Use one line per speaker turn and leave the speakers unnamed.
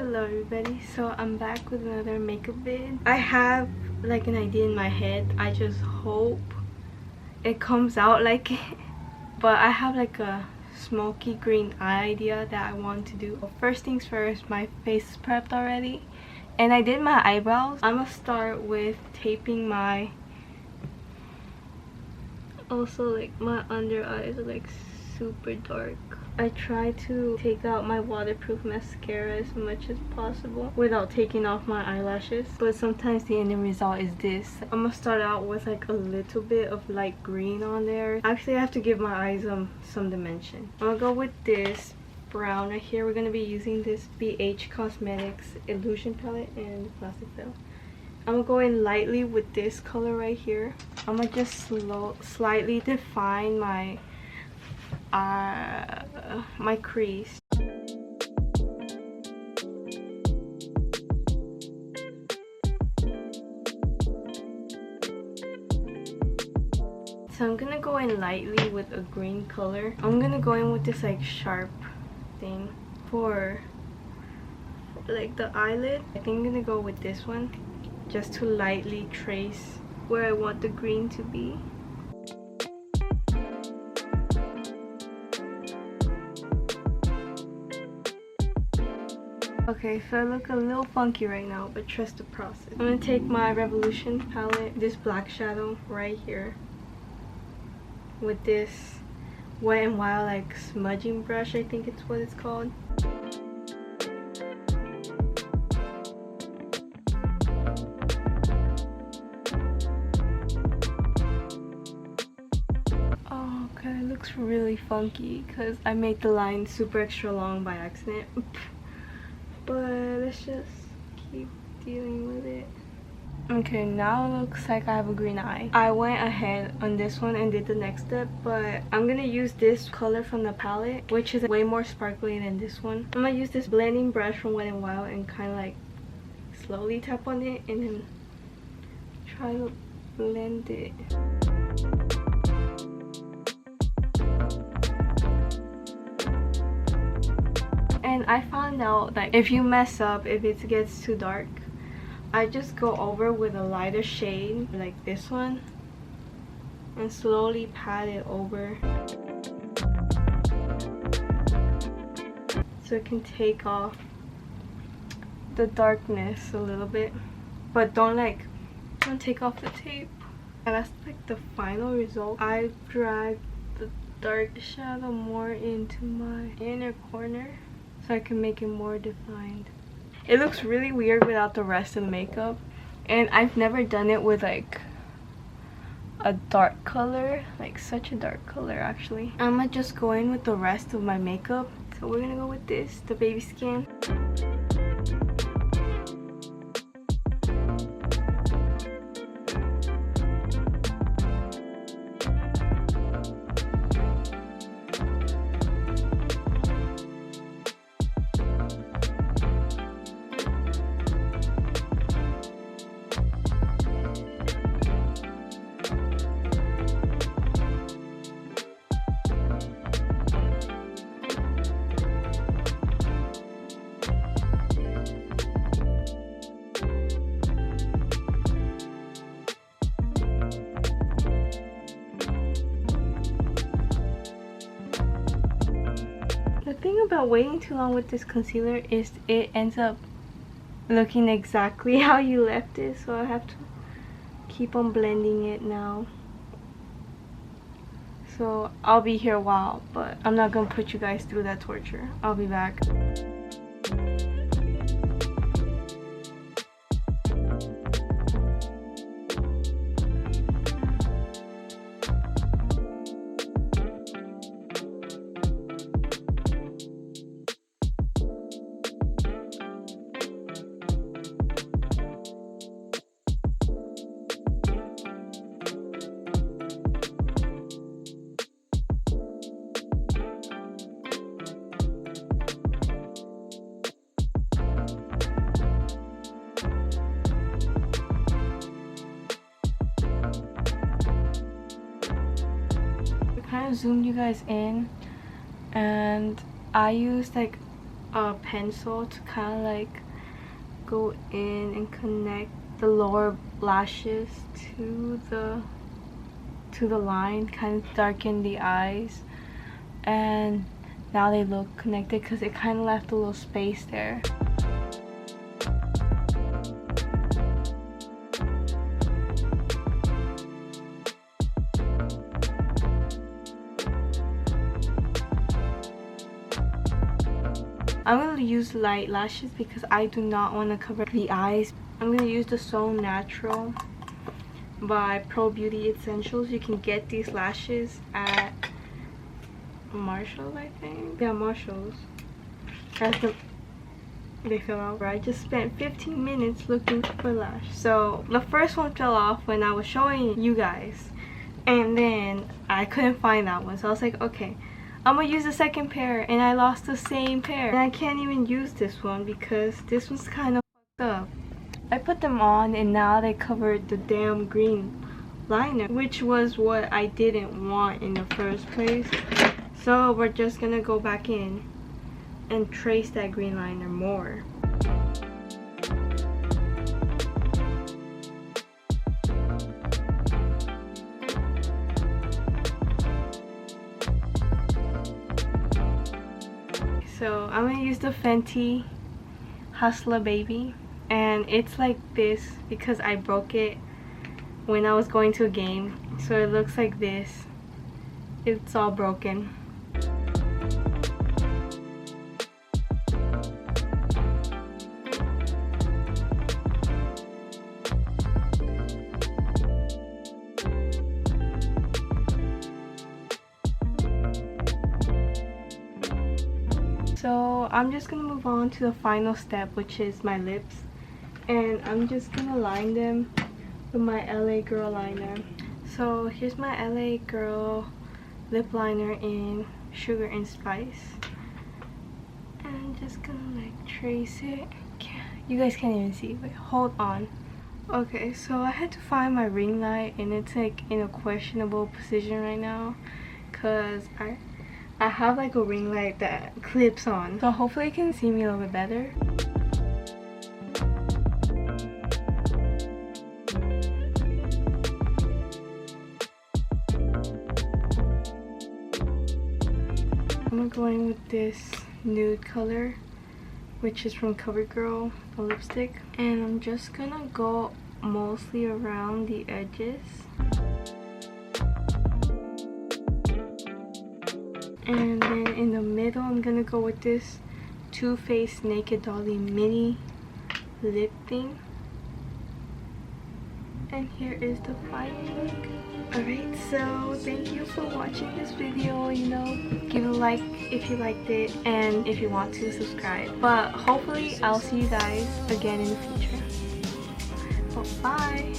Hello everybody, so I'm back with another makeup vid. I have like an idea in my head. I just hope it comes out like it. But I have like a smoky green eye idea that I want to do. First things first, my face is prepped already and I did my eyebrows. I'm gonna start with taping my, also like my under eyes are like super dark. I try to take out my waterproof mascara as much as possible without taking off my eyelashes, but sometimes the ending result is this. I'm gonna start out with like a little bit of light green on there. Actually, I have to give my eyes some dimension. I'm gonna go with this brown right here. We're gonna be using this BH Cosmetics Illusion palette and plastic fill. I'm gonna go in lightly with this color right here. I'm gonna just slightly define my crease. So I'm gonna go in lightly with a green color. I'm gonna go in with this like sharp thing for like the eyelid. I think I'm gonna go with this one just to lightly trace where I want the green to be. Okay, so I look a little funky right now, but trust the process. I'm gonna take my Revolution palette, this black shadow right here, with this Wet n Wild like smudging brush, I think it's what it's called. Oh, okay, it looks really funky because I made the line super extra long by accident. But let's just keep dealing with it. Okay, now it looks like I have a green eye. I went ahead on this one and did the next step, but I'm gonna use this color from the palette, which is way more sparkly than this one. I'm gonna use this blending brush from Wet n Wild and kind of like slowly tap on it and then try to blend it. And I found out that if you mess up, if it gets too dark, I just go over with a lighter shade like this one and slowly pat it over so it can take off the darkness a little bit, but don't take off the tape. And that's like the final result. I drag the dark shadow more into my inner corner so I can make it more defined. It looks really weird without the rest of the makeup, and I've never done it with like a dark color, like such a dark color actually. I'm gonna just go in with the rest of my makeup. So we're gonna go with this, the baby skin. The thing about waiting too long with this concealer is it ends up looking exactly how you left it, so I have to keep on blending it now. So I'll be here a while, but I'm not gonna put you guys through that torture. I'll be back. kind of zoomed you guys in, and I used like a pencil to kind of like go in and connect the lower lashes to the line, kind of darken the eyes, and now they look connected because it kind of left a little space there. I'm going to use light lashes because I do not want to cover the eyes. I'm going to use the So Natural by Pro Beauty Essentials. You can get these lashes at Marshalls, I think. Yeah, Marshalls. They fell out. I just spent 15 minutes looking for lash. So the first one fell off when I was showing you guys, and then I couldn't find that one. So I was like, okay, I'm gonna use the second pair, and I lost the same pair. And I can't even use this one because this one's kind of fucked up. I put them on and now they covered the damn green liner, which was what I didn't want in the first place. So we're just gonna go back in and trace that green liner more. So I'm gonna use the Fenty Hustler Baby, and it's like this because I broke it when I was going to a game, so it looks like this. It's all broken. So I'm just gonna move on to the final step, which is my lips, and I'm just gonna line them with my LA Girl liner. So here's my LA Girl lip liner in Sugar and Spice, and I'm just gonna like trace it. You guys can't even see. Wait, hold on. Okay, so I had to find my ring light, and it's like in a questionable position right now because I have like a ring light that clips on, so hopefully you can see me a little bit better. I'm going with this nude color, which is from CoverGirl, the lipstick, and I'm just gonna go mostly around the edges. And then in the middle, I'm gonna go with this Too Faced Naked Dolly mini lip thing. And here is the final look. Alright, so thank you for watching this video. You know, give it a like if you liked it, and if you want to, subscribe. But hopefully I'll see you guys again in the future. Well, bye!